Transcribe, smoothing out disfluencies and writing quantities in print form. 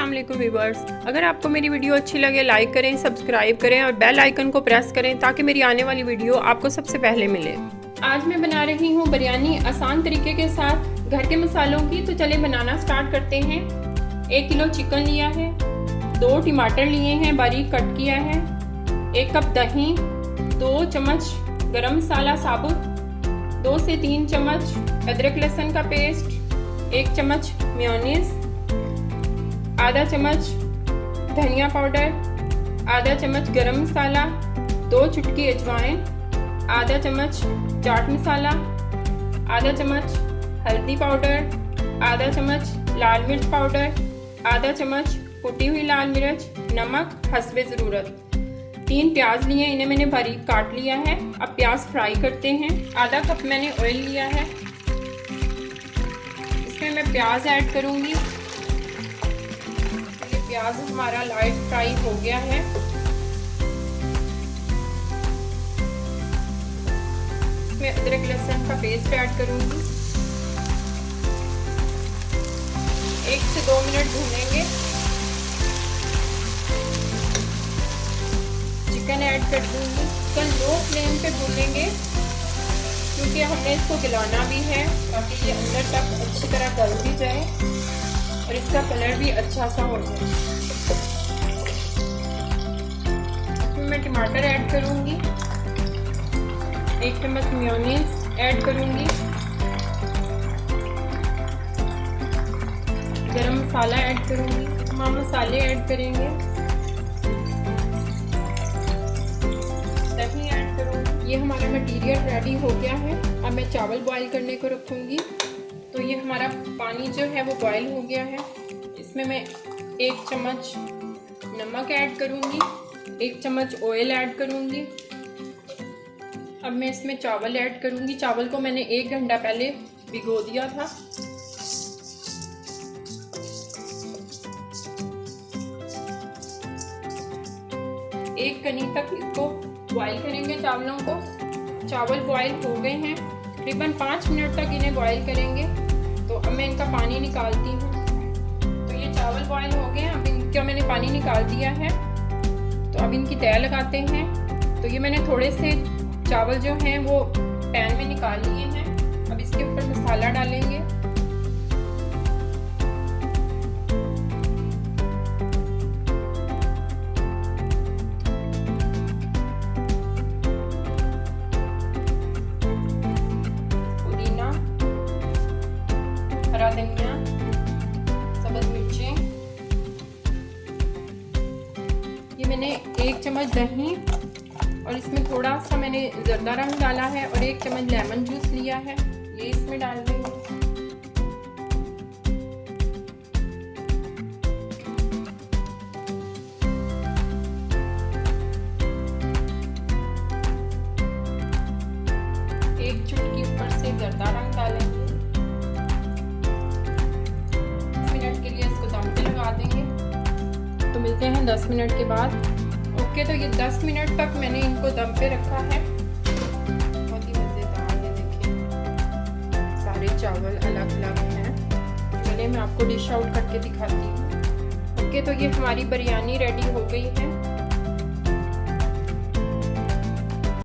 अस्सलाम वालेकुम व्यूअर्स। अगर आपको मेरी वीडियो अच्छी लगे लाइक करें, सब्सक्राइब करें और बेल आइकन को प्रेस करें ताकि मेरी आने वाली वीडियो आपको सबसे पहले मिले। आज मैं बना रही हूँ बिरयानी आसान तरीके के साथ घर के मसालों की। तो चले बनाना स्टार्ट करते हैं। 1 किलो चिकन लिया है, 2 टमाटर लिए हैं बारीक कट किया है, 1 कप दही, 2 चम्मच गरम मसाला साबुत, 2 से 3 चम्मच अदरक लहसुन का पेस्ट, 1 चम्मच मेयोनीज, आधा चम्मच धनिया पाउडर, आधा चम्मच गरम मसाला, 2 चुटकी अजवाइन, आधा चम्मच चाट मसाला, आधा चम्मच हल्दी पाउडर, आधा चम्मच लाल मिर्च पाउडर, आधा चम्मच कुटी हुई लाल मिर्च, नमक हस्बे ज़रूरत। 3 प्याज लिए, इन्हें मैंने बारीक काट लिया है। अब प्याज फ्राई करते हैं। आधा कप मैंने ऑयल लिया है, इसमें मैं प्याज ऐड करूंगी। ये प्याज हमारा लाइट फ्राई हो गया है। इसमें अदरक लहसुन का पेस्ट ऐड करूंगी। 1 से 2 मिनट भूनेंगे। चिकन ऐड कर दूंगी। चिकन लो फ्लेम पे भूनेंगे क्योंकि हमने इसको गलाना भी है ताकि ये अंदर तक अच्छी तरह गल भी जाए और इसका कलर भी अच्छा सा हो जाए। इसमें मैं टमाटर ऐड करूंगी, 1 चम्मच मेयोनीज ऐड करूंगी, गरम मसाला ऐड करूंगी, तमाम मसाले ऐड करेंगे, दही ऐड करूंगी। ये हमारा मटेरियल रेडी हो गया है। अब मैं चावल बॉईल करने को रखूंगी। तो ये हमारा पानी जो है वो बॉईल हो गया है। इसमें मैं 1 चम्मच नमक ऐड करूंगी, 1 चम्मच ऑयल ऐड करूंगी। अब मैं इसमें चावल ऐड करूंगी। चावल को मैंने 1 घंटा पहले भिगो दिया था। एक कनी तक इसको बॉईल करेंगे चावलों को। चावल बॉईल हो गए हैं, तकरीबन 5 मिनट तक इन्हें बॉईल करेंगे। तो अब मैं इनका पानी निकालती हूँ। तो ये चावल बॉईल हो गए हैं, अब इनका मैंने पानी निकाल दिया है। तो अब इनकी तह लगाते हैं। तो ये मैंने थोड़े से चावल जो हैं वो पैन में निकाल लिए हैं। अब इसके ऊपर मसाला डालेंगे। हरा धनिया, सब्ज़ मिर्चें, ये मैंने 1 चम्मच दही और इसमें थोड़ा सा मैंने जर्दा रंग डाला है और 1 चम्मच लेमन जूस लिया है, ये इसमें डाल देंगे। एक चुटकी ऊपर से जर्दा रंग डालेंगे। के लिए इसको दम पे लगा देंगे। तो मिलते हैं 10 मिनट के बाद। ओके, तो ये 10 मिनट तक मैंने इनको दम पे रखा है। बहुत ही मज़ेदार, ये देखिए सारे चावल अलग अलग हैं। चलिए मैं आपको डिश आउट करके दिखाती हूँ। ओके, तो ये हमारी बिरयानी रेडी हो गई है।